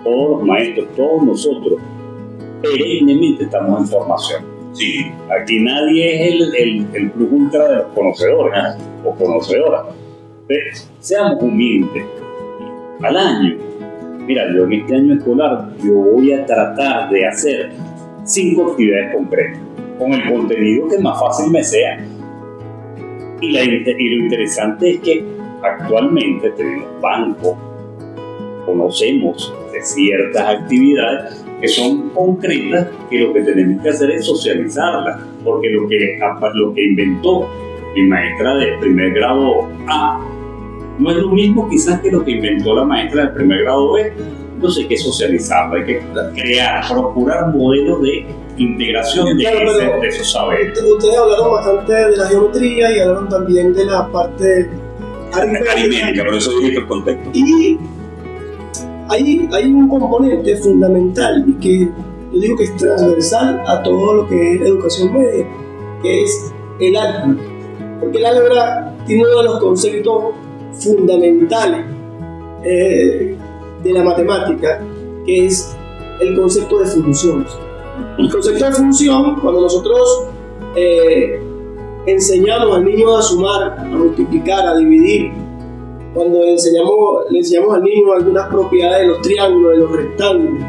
todos los maestros, todos nosotros, perennemente estamos en formación. Sí. Aquí nadie es el plus ultra de los conocedores o conocedoras. Pero seamos humildes. Al año, mira, yo en este año escolar, yo voy a tratar de hacer 5 actividades concretas, con el contenido que más fácil me sea. Y lo interesante es que actualmente tenemos bancos, conocemos de ciertas actividades que son concretas, que lo que tenemos que hacer es socializarlas, porque lo que inventó mi maestra de primer grado A no es lo mismo quizás que lo que inventó la maestra de primer grado B. Entonces hay que socializarla, hay que procurar modelos de integración de esos saberes. Ustedes hablaron bastante de la geometría y hablaron también de la parte aritmética, por eso dije el contexto. Y hay un componente fundamental y que yo digo que es transversal a todo lo que es educación media, que es el álgebra. Porque el álgebra tiene uno de los conceptos fundamentales de la matemática, que es el concepto de funciones. El concepto de función, cuando nosotros enseñamos al niño a sumar, a multiplicar, a dividir, cuando le enseñamos al niño algunas propiedades de los triángulos, de los rectángulos,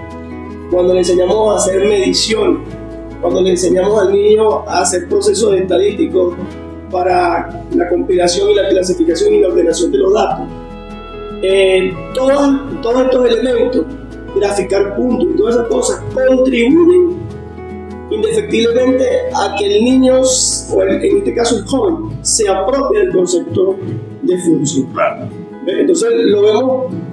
cuando le enseñamos a hacer medición, cuando le enseñamos al niño a hacer procesos estadísticos para la compilación y la clasificación y la ordenación de los datos, todos estos elementos, graficar puntos y todas esas cosas, contribuyen indefectiblemente a que el niño, o en este caso el joven, se apropie del concepto de función. Claro. Entonces,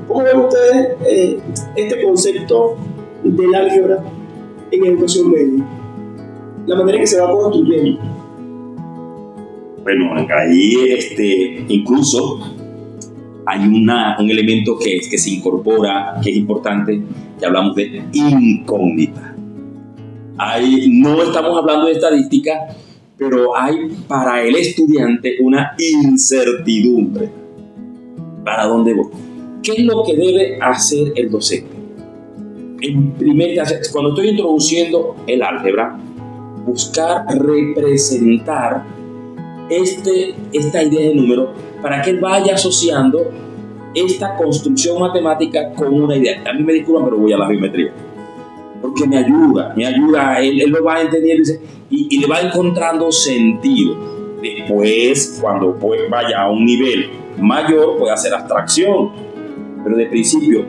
¿cómo ven ustedes este concepto del álgebra en educación media? La manera en que se va construyendo. Bueno, ahí incluso hay un elemento que se incorpora, que es importante, que hablamos de incógnita. No estamos hablando de estadística, pero hay para el estudiante una incertidumbre. ¿Para dónde voy? ¿Qué es lo que debe hacer el docente? Cuando estoy introduciendo el álgebra, buscar representar esta idea de número para que él vaya asociando esta construcción matemática con una idea. A mí me disculpan, pero voy a la geometría. Porque me ayuda, él lo va entendiendo y le va encontrando sentido. Después, cuando vaya a un nivel mayor, puede hacer abstracción. Pero de principio,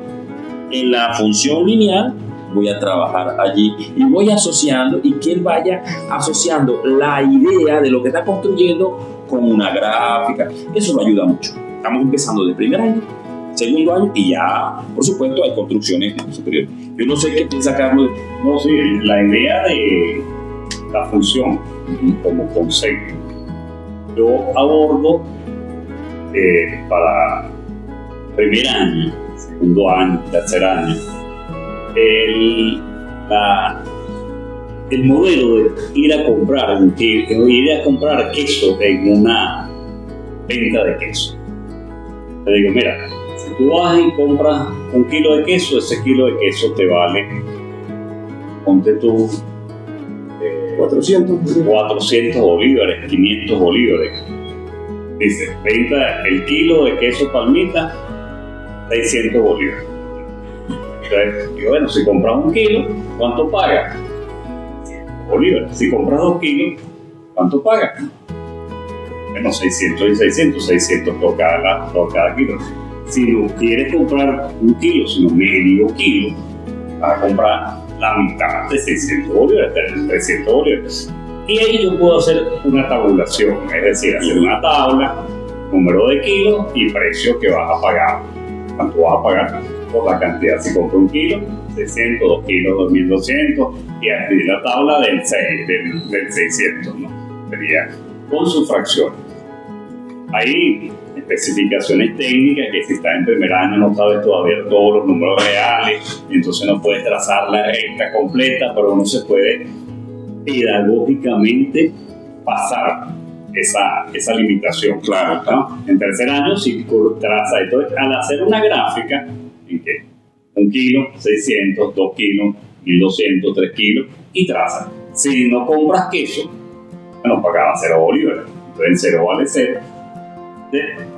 en la función lineal, voy a trabajar allí y voy asociando y que él vaya asociando la idea de lo que está construyendo con una gráfica. Eso lo ayuda mucho. Estamos empezando de primer año, segundo año y ya, por supuesto, hay construcciones superiores. Yo no sé qué piensa Carlos. No, sí, la idea de la función como concepto, yo abordo para primer año, segundo año, tercer año, el modelo de ir a comprar queso en una venta de queso. Te digo, mira, si tú vas y compras un kilo de queso, ese kilo de queso te vale, ponte tú 400 bolívares, 500 bolívares. Dice, venta el kilo de queso palmita, 600 bolívares. Entonces, y bueno, si compras un kilo, ¿cuánto pagas? Bolívares. Si compras 2 kilos, ¿cuánto pagas? Bueno, 600 y 600 por cada kilo. Si no quieres comprar un kilo, sino medio kilo, vas a comprar la mitad de 600 bolívares, 300 bolívares. Y ahí yo puedo hacer una tabulación, es decir, hacer una tabla, número de kilos y precio que vas a pagar. ¿Cuánto vas a pagar por la cantidad? Si compro un kilo, 600, 2 kilos, 2200, y así la tabla del 600, ¿no? Sería con su fracción. Hay especificaciones técnicas que si estás en primer año no sabes todavía todos los números reales, entonces no puedes trazar la recta completa, pero uno se puede pedagógicamente pasar esa limitación. Claro, ¿no? En tercer año sí traza. Entonces, al hacer una gráfica en que 1 kilo, 600, 2 kilos, 1200, 3 kilos, y traza. Si no compras queso, bueno, pagaba 0 bolívares. Entonces el 0 vale 0.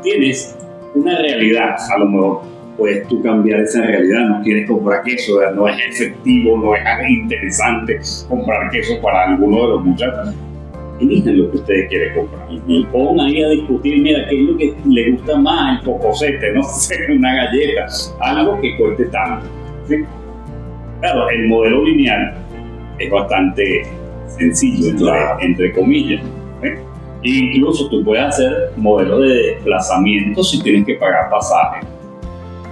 Tienes una realidad, a lo mejor puedes tú cambiar esa realidad. No quieres comprar queso, no es efectivo, no es interesante comprar queso para alguno de los muchachos. Eligen lo que ustedes quieren comprar. Pongan ahí a discutir, mira, qué es lo que le gusta más, el cocosete, no sé, una galleta, algo que cueste tanto, ¿sí? Claro, el modelo lineal es bastante sencillo, entre comillas, ¿sí? Incluso tú puedes hacer modelos de desplazamiento si tienes que pagar pasaje.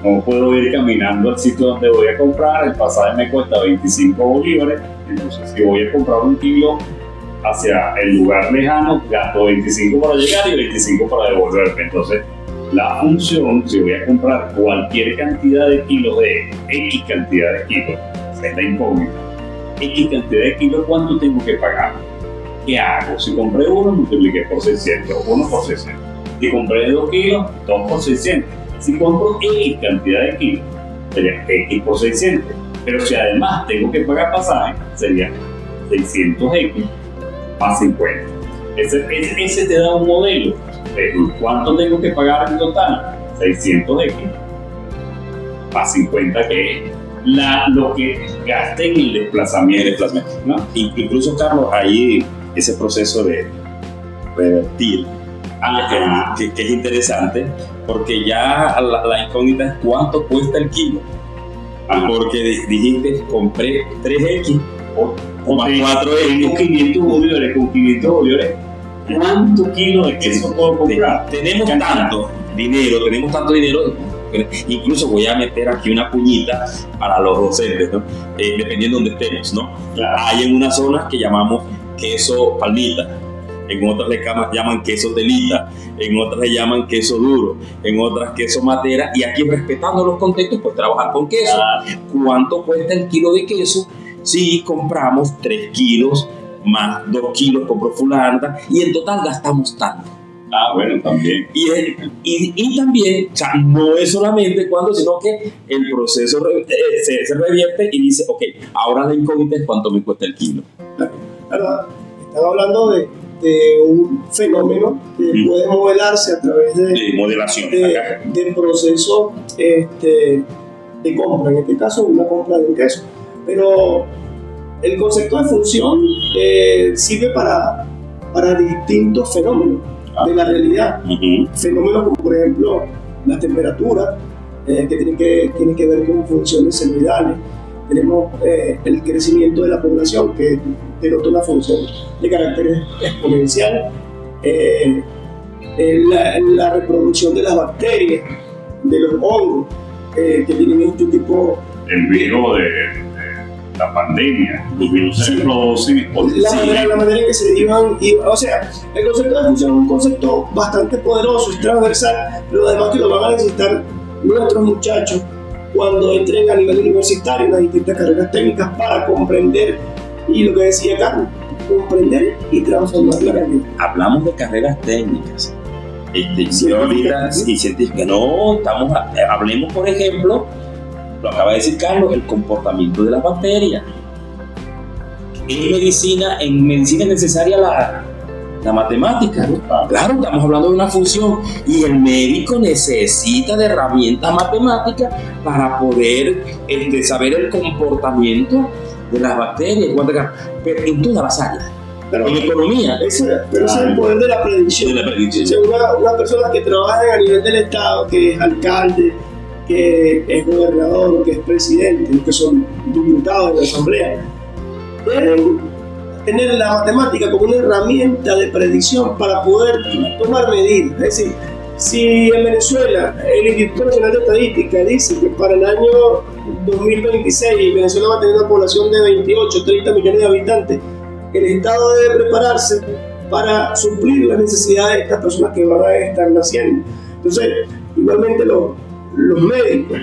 No puedo ir caminando al sitio donde voy a comprar, el pasaje me cuesta 25 bolívares, entonces si voy a comprar 1 kilo hacia el lugar lejano, gasto 25 para llegar y 25 para devolverme. Entonces, la función, si voy a comprar cualquier cantidad de kilos de X cantidad de kilos, es la incógnita. X cantidad de kilos, ¿cuánto tengo que pagar? ¿Qué hago? Si compré 1, multipliqué por 600, 1 por 600. Si compré 2 kilos, 2 por 600. Si compro X cantidad de kilos, sería X por 600. Pero si además tengo que pagar pasaje, sería 600X más 50. Ese te da un modelo de cuánto tengo que pagar en total. 600X más 50, que es lo que gasté en el desplazamiento. ¿No? Incluso, Carlos, ahí ese proceso de revertir, que es interesante, porque ya la incógnita es cuánto cuesta el kilo. Porque dijiste, compré 3X o más 4X. Con 500 bolívares, ¿cuántos kilos de queso puedo comprar? Tenemos tanto dinero, incluso voy a meter aquí una cuñita para los docentes, ¿no? Dependiendo de donde estemos, ¿no? Claro. Hay en unas zonas que llamamos queso palmita, en otras le llaman queso telita, en otras le llaman queso duro, en otras queso matera, y aquí, respetando los contextos, pues trabajar con queso. Claro. ¿Cuánto cuesta el kilo de queso? Si compramos 3 kilos más 2 kilos, compro fulana, y en total gastamos tanto. Bueno, también. Y también, o sea, no es solamente cuando, sino que el proceso se revierte y dice, ok, ahora la incógnita es cuánto me cuesta el kilo. Claro, están hablando de de un fenómeno que puede modelarse a través de modelación. de procesos de compra, en este caso una compra de un queso. Pero el concepto de función sirve para distintos fenómenos de la realidad. Fenómenos como por ejemplo la temperatura, que tiene que ver con funciones celularales. Tenemos el crecimiento de la población, que denota una función de carácter exponencial. La reproducción de las bacterias, de los hongos, que tienen este tipo. El virus de la pandemia, los virus se producen. La manera en que se derivan, o sea, el concepto de función es un concepto bastante poderoso, es transversal, pero además que lo van a necesitar nuestros muchachos cuando entren a nivel universitario en las distintas carreras técnicas para comprender, y lo que decía Carlos, comprender y transformar la realidad. Hablamos de carreras técnicas y científicas. No, hablemos, por ejemplo, lo acaba de decir Carlos, el comportamiento de las bacterias. En medicina es necesaria la matemática, ¿no? Claro, estamos hablando de una función y el médico necesita de herramientas matemáticas para poder saber el comportamiento de las bacterias, pero en todas las áreas. Pero en economía. Ese es el poder de la predicción. O sea, una persona que trabaja a nivel del Estado, que es alcalde, que es gobernador, que es presidente, que son diputados en la asamblea, deben tener la matemática como una herramienta de predicción para poder tomar medidas. Es decir, si en Venezuela el Instituto Nacional de Estadística dice que para el año 2026 Venezuela va a tener una población de 28, 30 millones de habitantes, el Estado debe prepararse para suplir las necesidades de estas personas que van a estar naciendo. Entonces, igualmente los médicos,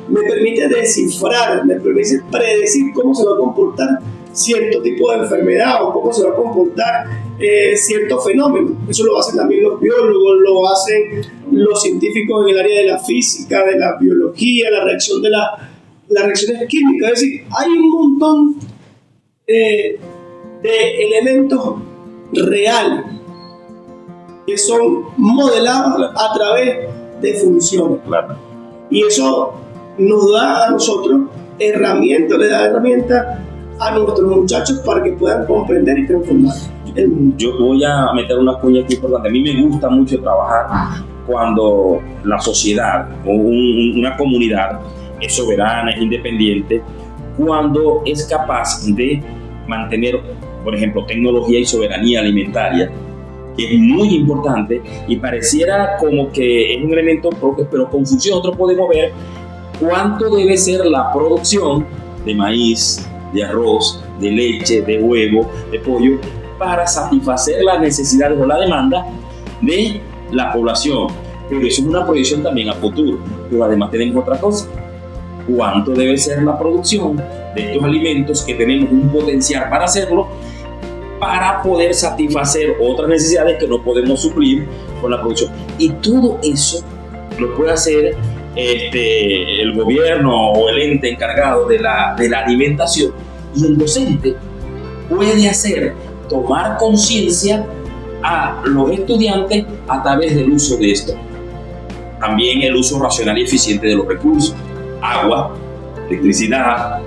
me permite descifrar, me permite predecir cómo se va a comportar cierto tipo de enfermedad o cómo se va a comportar cierto fenómeno. Eso lo hacen también los biólogos, lo hacen los científicos en el área de la física, de la biología, la reacción de las reacciones químicas. Es decir, hay un montón de elementos reales que son modelados a través de funciones. Claro. Y eso nos da a nosotros herramientas, le da herramientas a nuestros muchachos para que puedan comprender y transformar el mundo. Yo voy a meter una cuña aquí importante. A mí me gusta mucho trabajar cuando la sociedad o una comunidad es soberana, es independiente, cuando es capaz de mantener, por ejemplo, tecnología y soberanía alimentaria, que es muy importante y pareciera como que es un elemento propio, pero con función nosotros podemos ver cuánto debe ser la producción de maíz, de arroz, de leche, de huevo, de pollo, para satisfacer las necesidades o la demanda de la población. Pero eso es una proyección también a futuro. Pero además tenemos otra cosa. ¿Cuánto debe ser la producción de estos alimentos que tenemos un potencial para hacerlo, para poder satisfacer otras necesidades que no podemos suplir con la producción? Y todo eso lo puede hacer el gobierno o el ente encargado de la alimentación, y el docente puede tomar conciencia a los estudiantes a través del uso de esto. También el uso racional y eficiente de los recursos: agua, electricidad,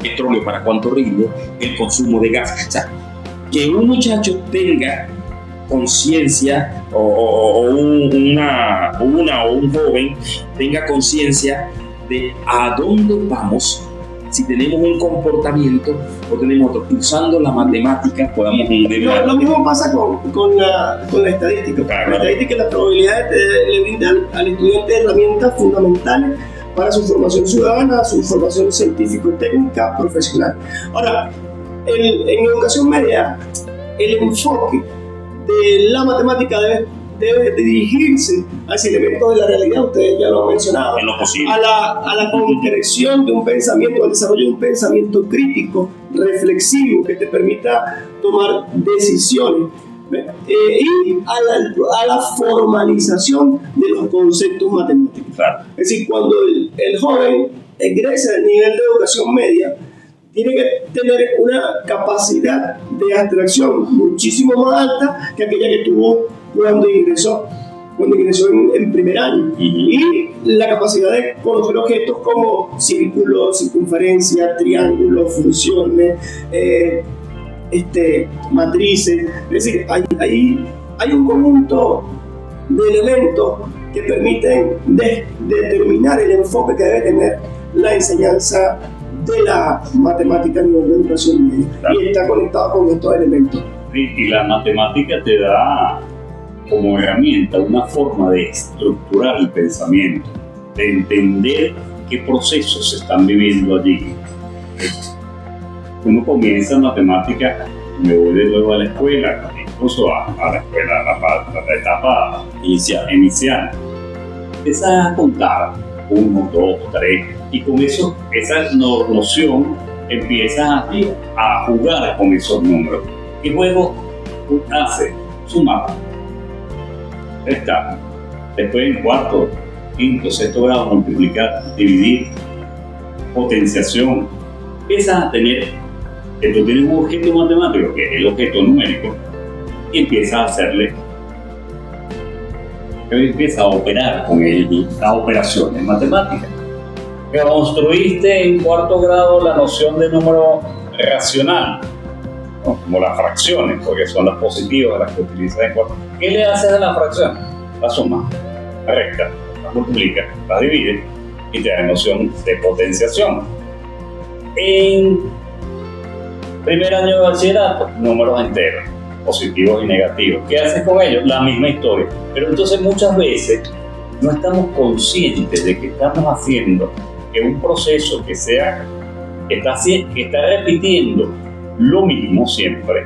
petróleo para cuánto rinde, el consumo de gas. O sea, que un muchacho tenga conciencia o un joven tenga conciencia de a dónde vamos, si tenemos un comportamiento o tenemos otro. Usando la matemática podamos modelar. Lo mismo pasa con la estadística. Claro. La estadística y las probabilidades le brindan al estudiante herramientas fundamentales para su formación ciudadana, su formación científico-técnica, profesional. Ahora, en educación media, el enfoque de la matemática debe dirigirse hacia elementos de la realidad, ustedes ya lo han mencionado, en lo posible, a la concreción de un pensamiento, al desarrollo de un pensamiento crítico, reflexivo, que te permita tomar decisiones, y a la formalización de los conceptos matemáticos. Claro. Es decir, cuando el joven egresa del nivel de educación media, tiene que tener una capacidad de abstracción muchísimo más alta que aquella que tuvo cuando ingresó en primer año. Y la capacidad de conocer objetos como círculos, circunferencias, triángulos, funciones, matrices. Es decir, hay un conjunto de elementos que permiten determinar el enfoque que debe tener la enseñanza de la matemática a nivel de educación media. Y está conectado con estos elementos. Y la matemática te da como herramienta una forma de estructurar el pensamiento, de entender qué procesos se están viviendo allí. Uno comienza matemática, me voy de nuevo a la escuela, incluso a la escuela, a la etapa inicial. Empiezas a contar 1, 2, 3, y con eso, esa noción empiezas a jugar con esos números. Y luego hace sumar, restar, después en cuarto, quinto, sexto grado, multiplicar, dividir, potenciación. Empiezas a tener, tú tienes un objeto matemático que es el objeto numérico y empiezas a hacerle, empiezas a operar con él, las operaciones matemáticas. Que construiste en cuarto grado la noción de número racional, ¿no? Como las fracciones, porque son las positivas las que utilizas en cuarto. ¿Qué le haces a la fracción? La suma, la resta, la multiplica, la divide y te da noción de potenciación. En primer año de bachillerato, números enteros, positivos y negativos. ¿Qué haces con ellos? La misma historia. Pero entonces muchas veces no estamos conscientes de que estamos haciendo que un proceso que está repitiendo lo mismo siempre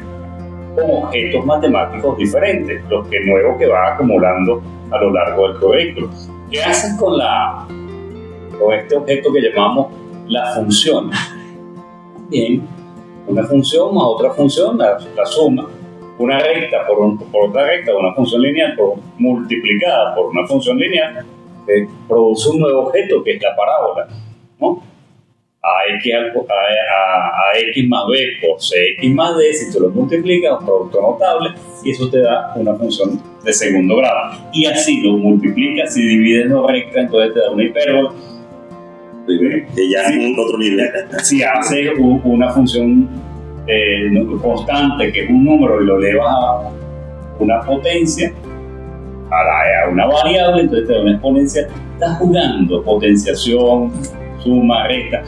con objetos matemáticos diferentes, los que nuevos que va acumulando a lo largo del currículo. ¿Qué haces con este objeto que llamamos la función? Bien, una función más otra función, la suma, una recta por otra recta, una función lineal multiplicada por una función lineal, produce un nuevo objeto que es la parábola, ¿no? A x más b por cx más d, si tú lo multiplicas, un producto notable, y eso te da una función de segundo grado. Y así lo multiplicas y divides dos rectas, entonces te da una hipérbola. Que ya es un otro nivel. Si haces una función constante, que es un número, y lo elevas a una potencia, a una variable, entonces te da una exponencial. Estás jugando potenciación, suma, resta.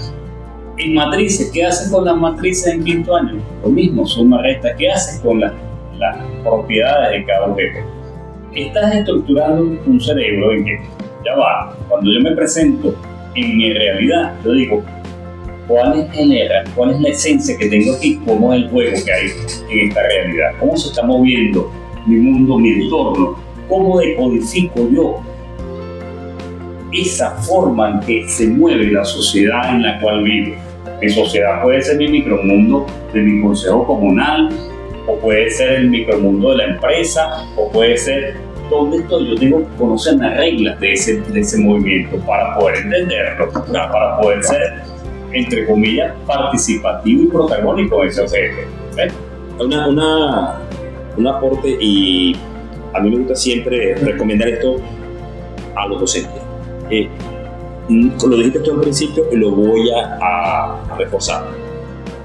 En matrices, ¿qué haces con las matrices en quinto año? Lo mismo, suma, resta. ¿Qué haces con las propiedades de cada objeto? Estás estructurando un cerebro en que, ya va, cuando yo me presento en mi realidad, yo digo, ¿cuál es la esencia que tengo aquí? ¿Cómo es el juego que hay en esta realidad? ¿Cómo se está moviendo mi mundo, mi entorno? ¿Cómo decodifico yo esa forma en que se mueve la sociedad en la cual vivo? Mi sociedad puede ser mi micromundo de mi consejo comunal, o puede ser el micromundo de la empresa, o puede ser dónde estoy. Yo tengo que conocer las reglas de ese movimiento para poder entenderlo, para poder ser, entre comillas, participativo y protagónico en ese objeto. Un aporte, y a mí me gusta siempre recomendar esto a los docentes. Lo dijiste tú al principio y lo voy a reforzar.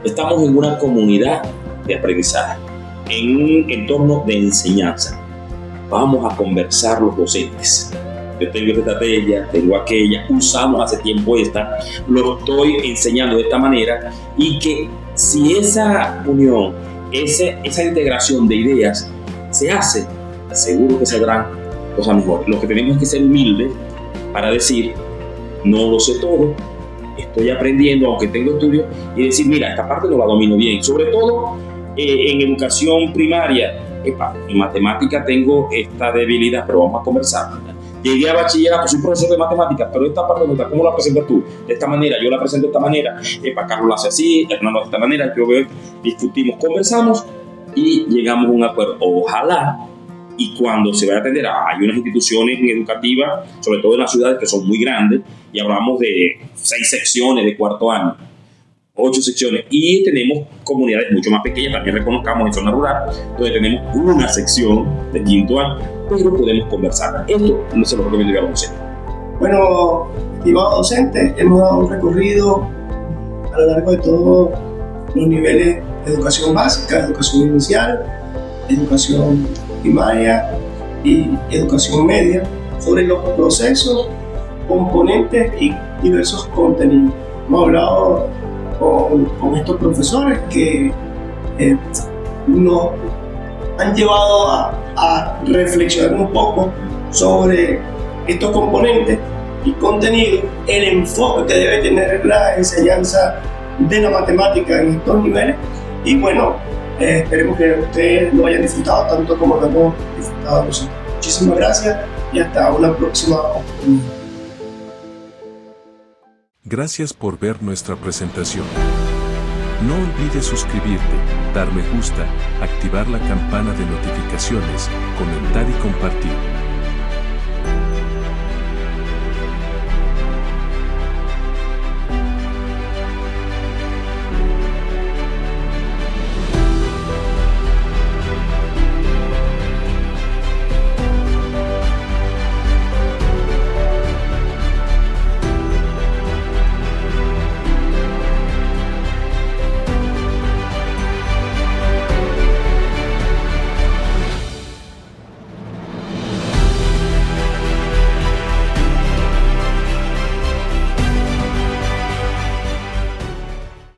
Estamos en una comunidad de aprendizaje, en un entorno de enseñanza. Vamos a conversar los docentes. Yo tengo esta estrategia, tengo aquella, usamos hace tiempo esta, lo estoy enseñando de esta manera, y que si esa unión, esa integración de ideas se hace, seguro que saldrán cosas mejores. Lo que tenemos es que ser humildes para decir, no lo sé todo, estoy aprendiendo, aunque tengo estudios, y decir, mira, esta parte no la domino bien. Sobre todo en educación primaria, en matemática tengo esta debilidad, pero vamos a conversar. Llegué a bachillerato, soy profesor de matemáticas, pero esta parte no está. ¿Cómo la presentas tú? De esta manera, yo la presento de esta manera, Carlos la hace así, Hernando de esta manera, yo veo, discutimos, conversamos y llegamos a un acuerdo. Ojalá, y cuando se vaya a atender, hay unas instituciones educativas, sobre todo en las ciudades, que son muy grandes, y hablamos de 6 secciones de cuarto año. 8 secciones, y tenemos comunidades mucho más pequeñas, también reconozcamos en zona rural, donde tenemos una sección de quinto año, pero podemos conversar. Esto no se lo recomendaría a los docentes. Bueno, estimado docente, hemos dado un recorrido a lo largo de todos los niveles de educación básica, educación inicial, educación primaria y educación media, sobre los procesos, componentes y diversos contenidos. Hemos hablado con estos profesores que nos han llevado a reflexionar un poco sobre estos componentes y contenidos, el enfoque que debe tener la enseñanza de la matemática en estos niveles. Y bueno, esperemos que ustedes lo hayan disfrutado tanto como lo hemos disfrutado nosotros. Muchísimas gracias y hasta una próxima oportunidad. Gracias por ver nuestra presentación. No olvides suscribirte, dar me gusta, activar la campana de notificaciones, comentar y compartir.